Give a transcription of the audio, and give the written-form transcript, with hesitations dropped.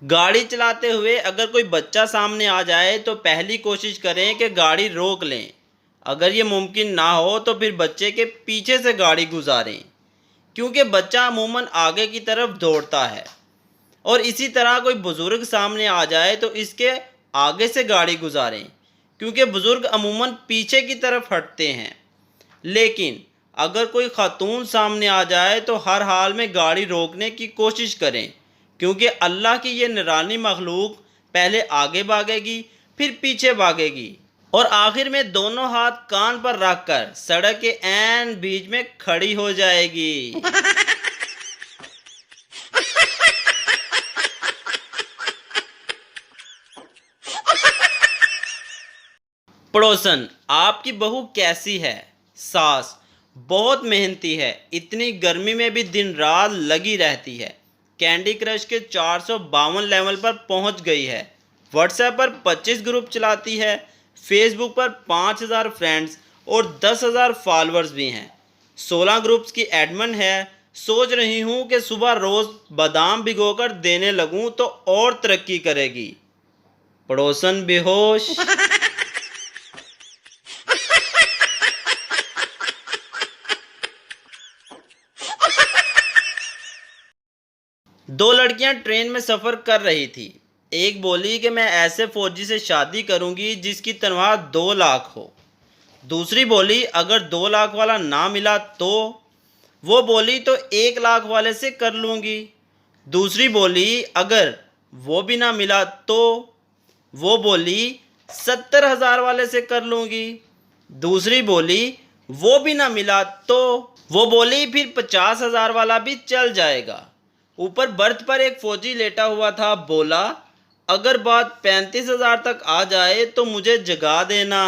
गाड़ी चलाते हुए अगर कोई बच्चा सामने आ जाए तो पहली कोशिश करें कि गाड़ी रोक लें। अगर ये मुमकिन ना हो तो फिर बच्चे के पीछे से गाड़ी गुजारें, क्योंकि बच्चा अमूमन आगे की तरफ दौड़ता है। और इसी तरह कोई बुज़ुर्ग सामने आ जाए तो इसके आगे से गाड़ी गुजारें, क्योंकि बुज़ुर्ग अमूमन पीछे की तरफ हटते हैं। लेकिन अगर कोई खातून सामने आ जाए तो हर हाल में गाड़ी रोकने की कोशिश करें, क्योंकि अल्लाह की ये निरानी मखलूक पहले आगे भागेगी, फिर पीछे भागेगी और आखिर में दोनों हाथ कान पर रखकर सड़क के ऐन बीच में खड़ी हो जाएगी। पड़ोसन, आपकी बहू कैसी है? सास बहुत मेहनती है, इतनी गर्मी में भी दिन रात लगी रहती है। कैंडी क्रश के 452 लेवल पर पहुंच गई है। व्हाट्सएप पर 25 ग्रुप चलाती है। फेसबुक पर 5000 फ्रेंड्स और 10,000 फॉलोअर्स भी हैं। 16 ग्रुप्स की एडमिन है। सोच रही हूं कि सुबह रोज बादाम भिगोकर देने लगूं तो और तरक्की करेगी। पड़ोसन बेहोश। दो लड़कियां ट्रेन में सफ़र कर रही थी। एक बोली कि मैं ऐसे फौजी से शादी करूंगी जिसकी तनख्वाह 2 लाख हो। दूसरी बोली अगर 2 लाख वाला ना मिला तो। वो बोली तो 1 लाख वाले से कर लूंगी। दूसरी बोली अगर वो भी ना मिला तो। वो बोली 70,000 वाले से कर लूंगी। दूसरी बोली वो भी ना मिला तो। वो बोली फिर 50,000 वाला भी चल जाएगा। ऊपर बर्थ पर एक फौजी लेटा हुआ था। बोला अगर बात 35,000 तक आ जाए तो मुझे जगा देना।